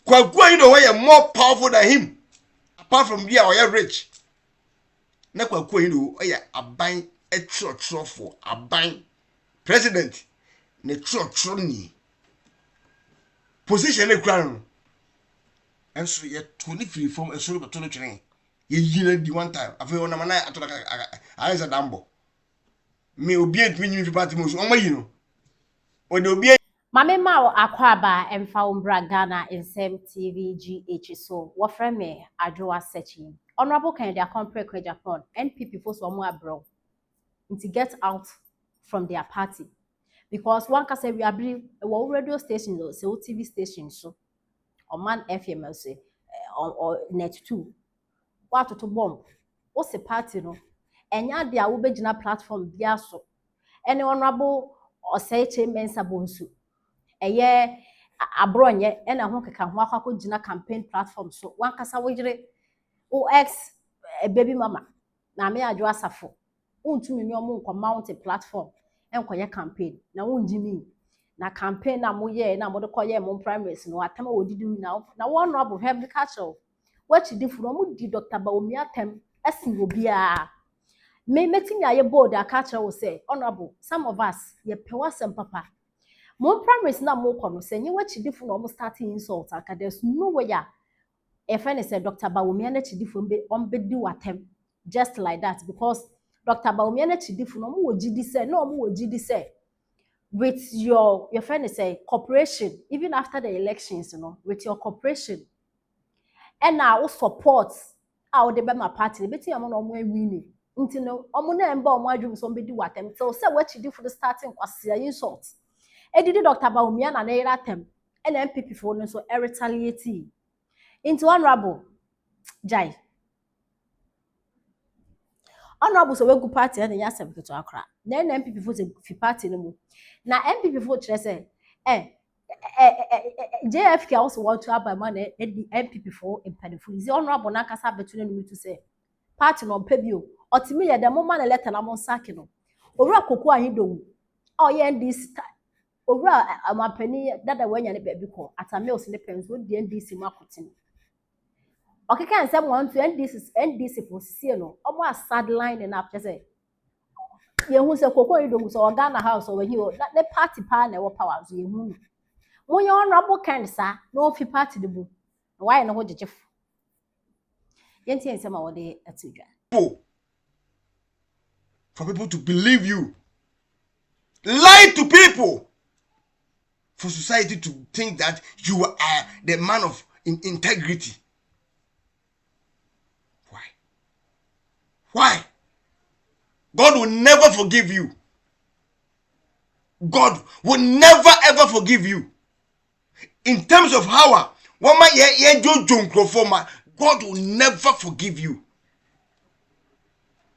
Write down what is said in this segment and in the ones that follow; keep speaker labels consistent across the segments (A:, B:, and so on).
A: Kwaku you know why you're more powerful than him. Apart from being or you're rich. Na Kwaku you know why a buying a church for a buying president. Ne church ni position e crown. And so you're 23 from a sort of 23. You the one time. I feel on a man I a dambo. Me obedient me party most on my you know. When obedient
B: Mame Mao Akwaba Emfa Umbra Ghana in Sem TV GH so wafre me Adwoa searching. Honorable Kennedy Compre Japan NPP force one abroad to get out from their party. Because one can say we are radio stations so TV stations so or man FM say or net 2. What to bomb? What's the party no? Enya dia wo begina platform bia so. Any honorable or say Mensa Bonsu. Eye abronye e na ho keka ho akwa gina campaign platform so wan kasa wogire OX baby mama na me adwo asafo untumi ni omo nko mount platform enkoye campaign na wonjimi na campaign na moye na mo de koye mo primaries no atama odidi na one rub have catch what you different mo di Dr. Baomi atem esi obia me metin aye board catch will say honorable some of us ye pewasem papa Mon primaries na mo kono say nye wachidifo no mo starting insult aka there's no way a friend said Dr. Baomi na chidifo be di watem just like that because Dr. Baomi na chidifo no mo wogidi say no mo wogidi say with your friend say corporation even after the elections you know with your corporation and now support how the be my party beti am no mo win nti no omo na emba omo adwum so be di watem so say wachidifo the starting kwase insult Edidi Dr. Baomi na era tem and MPP for no so retaliate into honorable Jai honorable so we go party and yasem to akra na MPP for the party no mu na MPP for kire say JFK also want to have man MPP for impediful is honorable na kasa between no to say party no pebio otimi ye dem man letter na mon sack no owura koku ahidowu oh yeah this Owura amapani dada wanya ne baby ko atamils ne pens wo di NDC makotin okeka nsem want to NDC for sie no omo a sideline na apje say ye hu se kokon idogu so Ghana house o wahi o ne party pa na wo power so ye hu mo ye honorable cancer no fi party de bu why no ho jejef yenti nsem a wo de atidwa
A: for people to believe you, lie to people, for society to think that you are the man of integrity. Why? God will never forgive you. God will never ever forgive you. In terms of how, God will never forgive you.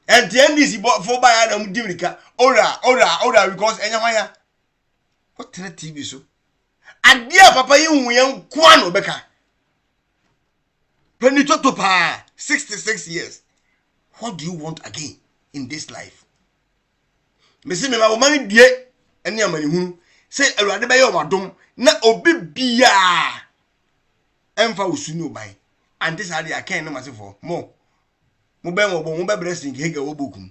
A: And the end is for by Adam Dimika. Ora, because anyamaya. What TV so? And dear Papa, you young Kwano Beka. When you talk to Pa, 66 years. What do you want again in this life? Mesi me ma money die ene amani hunu say awurade be ye omadom na obi bia emfa usunu obai and this are the akan na masefo mo be mo bo mo be blessing hega wo bokum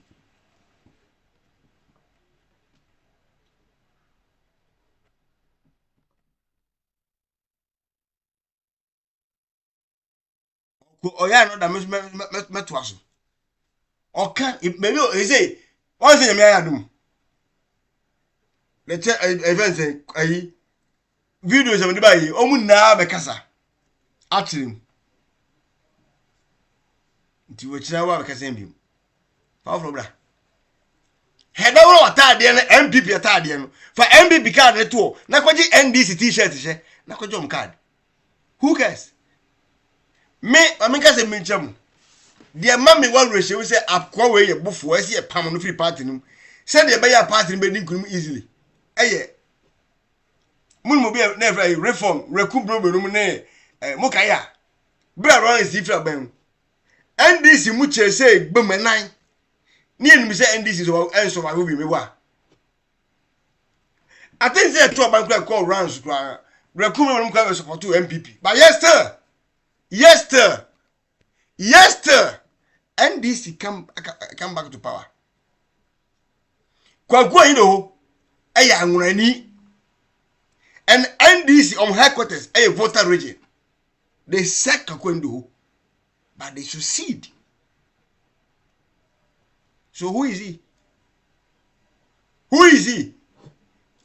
A: ko oya no da meto aso oka maybe e say one thing me ayadum let's event say ayi videos am di bayi omu na be kasa atrim nti wo kira wa be kasa mbim fa fro bra heda wo atade na MPP atade no fa MPP card ne to na kwaji NDC t-shirt she na kwaji om card who cares me kasa me ncham de mama one ratio say akwa we ye bufo ase ye pam no free party no say de be ya party no be ninkum easily eye mun mo be na every reform rekum bro no ne mokaya bra ro is ifra ban NDC mu che say gbemanan ni enu say NDC so enso ma we me wa I think say to ban call rounds Brakuma will come support to MPP. But yes, sir. NDC come back to power. Kwagwa ino aya anwurani. And NDC on headquarters a voter region. They sack Kakwendo, but they succeed. So who is he?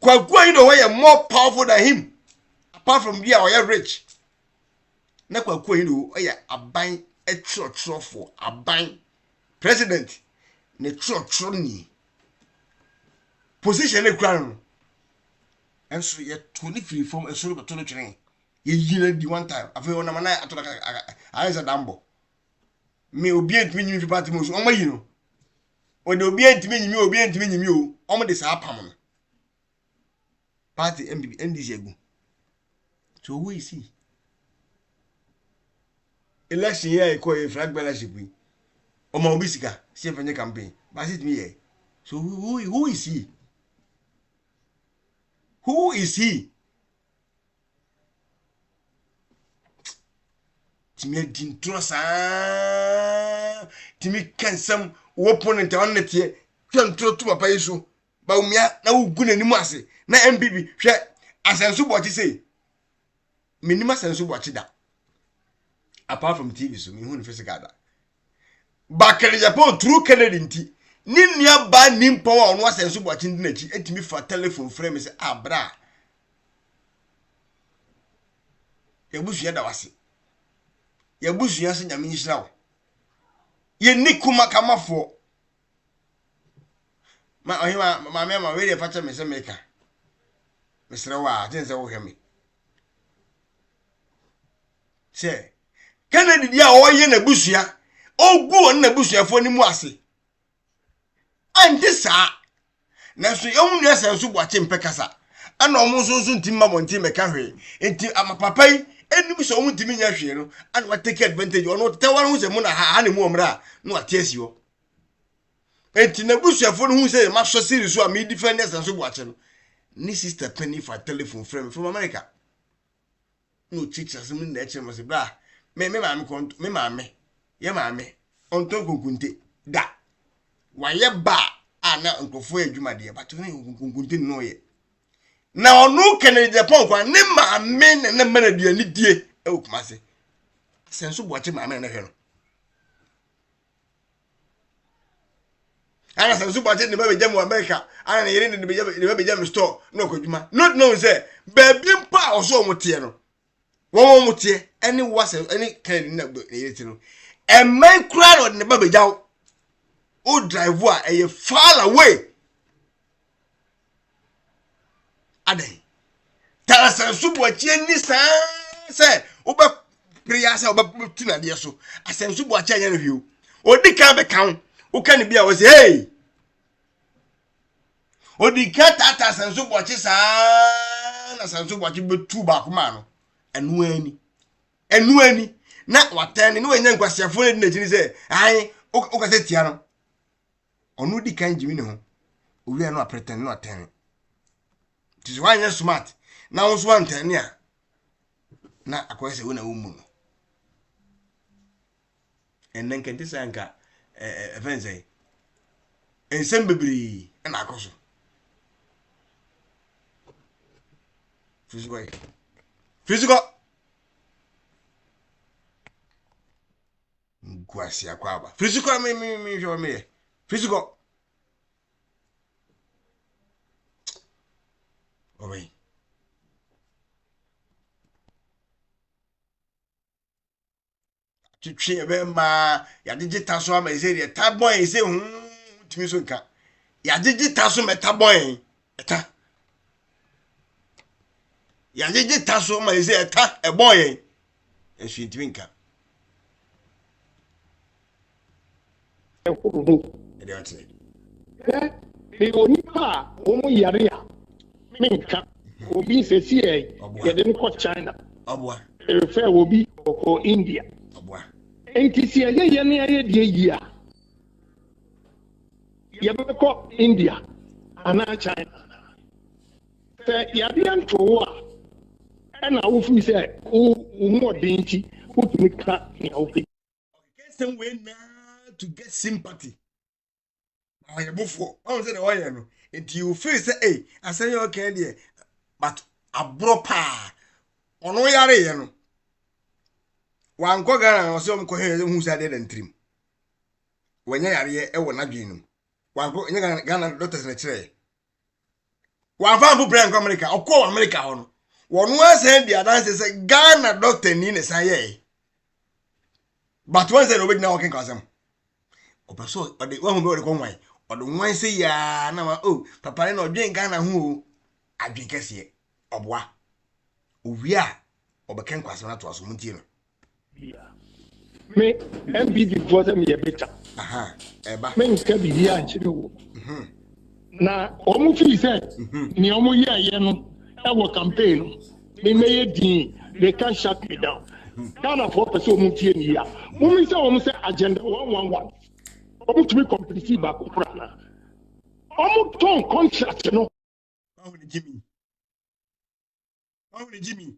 A: Kwagwa ino way more powerful than him. Apart from being our rich. Na Kwagwa ino aya aban a for aban president. Ne ni. Position a crown. And so yet 23 from a sort of 23. You the one time. I feel on a man I a dambo. Me obedient me you party most on my you know. When the obedient me you on this happen. Party NDC. So who is he? Election year I call a flag ballership. Oma Obisika, same for the campaign. But it me here. So who is he? Who is he? Timi dintro sa Timi can some opponent on net here. Can throw to papa yesu. Ba umia na ugu n'anim ase. Na MPP hwe asenso bo chi say. Minima senso bo chi da. Apart from TV so me hu no physical da. Bakere Japan through Kennedy nti. Ni nua ba nimpo wa ono asenso bo chi ndi na chi etimi fa telephone frame say abra. Yabusu ya da wase. Yabusu ya se nyame nhira wo. Ye nikuma kamafo. Ma ohima ma we dey facha me se meka. Mesre wa atense wo hweme. Se Kennedy dia o ye na busua. Ogu on na busuafo ni mu ase. Ante sa. Na so ehunu asenso bo ache mpekasa. Ana omo so ntimma monti meka hwe. Enti amapapai enim so omo ntimi nya hwe no. Ana wa take advantage ono tewar hu se mu na ha ne mu omra no atiasi ho. Enti na busuafo no hu se ma so series so a me defend asenso bo ache no. Ni sister penny for telephone frame from America. No teachers me na eche mo se bra. Me maame konto me maame. Ye maame. Onto kunkunte da. Wa ye ba ana nkofo adwuma de ba to ne kunkunte no ye. Na onu Kennedy Japan kwa ne maame ne mana duani die e okumase. Senso boache maame na hwe no. Ana senso boache ne ba bejam America. Ana ne yire ne ba bejam store no kwadwuma. Not know say baby mpa oso omote no. Won omote any was any Kennedy na yire ti no. A man crowd on the baby jaw. O drive wa a far away. Ade. Tell senso boache ni say oba prayer say oba tina de so. Asenso boache anya no hwe. Odi kan be kan. O kan bia wo say hey. Odi kan tata senso boache sa na senso boache be tu ba kuma no. Enu ani. Na watani no wenya nkwasiafo ne dinachini say ai o ka say tia no. Onu di kan jimi ne ho. Owi no pretend no atani. This is why you're smart. Now was one 10 year. Na akwese wona wo mu no. And then can this anka event say ensem bebri na akoso. Physical. Ngwasi akwaba. Physical me show me. Physical. Oi. Chichi be ma ya digital so ma ise de tabon ise timi so nka. Ya digital so me tabon eta. Ya digital so ma ise eta e bon yen. E su timi nka.
C: E de ati. E oni pa o mu yare ya. Minka obi sesi ye de nko China
A: Obwa
C: refer obi ko India
A: Obwa
C: ATC ye ne ye de yi a ye be ko India ana China se ya de anto a and I will say, oh, more dainty, put me cut in open.
A: Some way now to get sympathy. I am before. I said, oh, yeah, no. And you feel say, hey, I say, okay, dear, but a bropa. On no yare, you know. One cogan or some coherent who said it and trim. When you are here, I will not be no. One go in Ghana doctors in a tray. One family brand America, or call America on. One was said the other say Ghana doctor Nina say. But once they now can cause them. Or so, or the one who go the conway, or the one say, ya, no, oh, Papa, no, drink Ghana who I drink as ye, or bois. We are, or became Quasana to us, Montino.
C: Me, MBD for them, ye better.
A: Aha, Eba.
C: Men can be here and you. Now, almost he said, Niomo Yano, our campaign, they made they can't shut me down. Ghana for person here. Women say almost agenda 111. Almost to be completely back of Prana. Almost ton contract, you know.
A: How many Jimmy? How many Jimmy?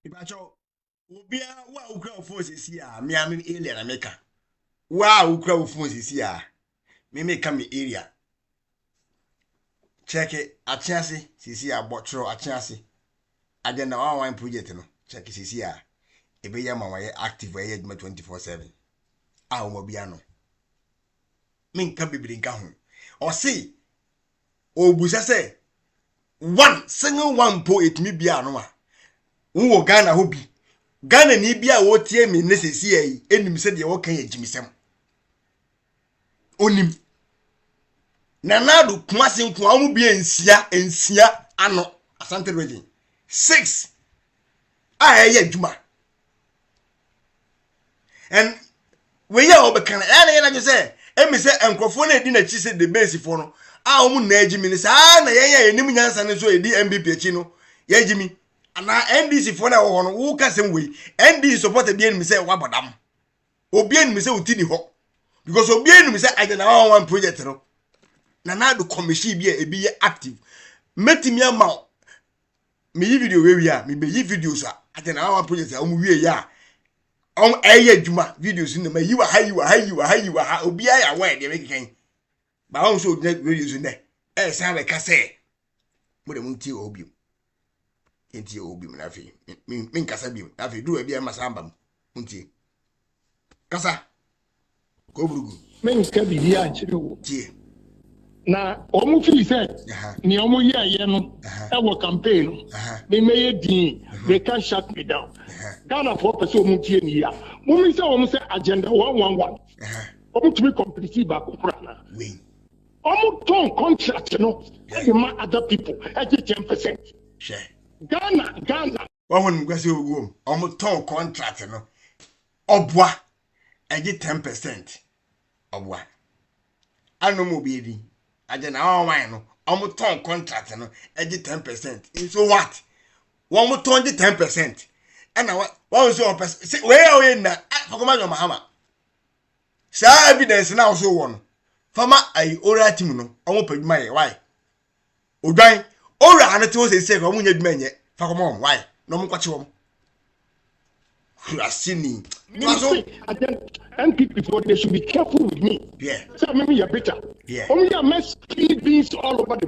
A: If I show, will be a wow crowd forces here. Me, I'm in alien America. Wow crowd forces here. Me make come area. Check it. A chance, see a botro, a chance. I don't know how I'm project, no. Check it, see here. Ebe ya mama ye active ye 24/7 a o mo bia no min ka bibiri nka ho o si o busa se one single one po etimi bia no a wo Ghana ho bi Ghana ni bia wo tie mi ne sesi yi enim se de wo kan ye jimisem onim nanadu kumase nko a mo bia ensia ano Asante region 6 a ye adwuma. And we are over Canada. And you say, and me say, and Crofone didn't say the base for no. I won't nage me. Ah, na ya ni munyan san so edi MBP chino. Ye Jimmy. And na NDC for na wo no wo ka sem we. NDC support be me say wabodam. Obi en me say utini ho. Because obi en me say I na one project no. Na do commission bi e bi active. Metimi ama me yi video we a me be yi videos a. I na one project a we ya. On aye juma videos in the you are high obi ya why dey make kan ba on so net videos in there say we ka say mo de munti obi enti obi na fi min kasa bi na fi do e bi ma samba munti kasa ko burugu
C: men ka bi ya nchire wo
A: tie
C: na omo fi said ni omo ye no e wo campaign they made din they can't shut me down. Ghana for person mutie ni ya. Mumi say omo say agenda 111. Omo to be completely back of Prana.
A: We.
C: Omo ton contract no. E ma other people e 10%.
A: Share.
C: Ghana.
A: Wa won gwase owo. Omo ton contract no. Obwa e 10%. Obwa. Anu mo bi edi. Agenda 111 no. Omo ton contract no e 10%. So what? One more 10%. And now what so person where are we na fakoma no mahama sa evidence na so won fama ai ora team no omo paduma ye why odwan ora anete wo se ko omo nya duma nye fakoma why no mo kwache wo Kurasini
C: NPP before they should be careful with me.
A: Yeah.
C: So maybe you're better.
A: Yeah.
C: Only a mess beans all over the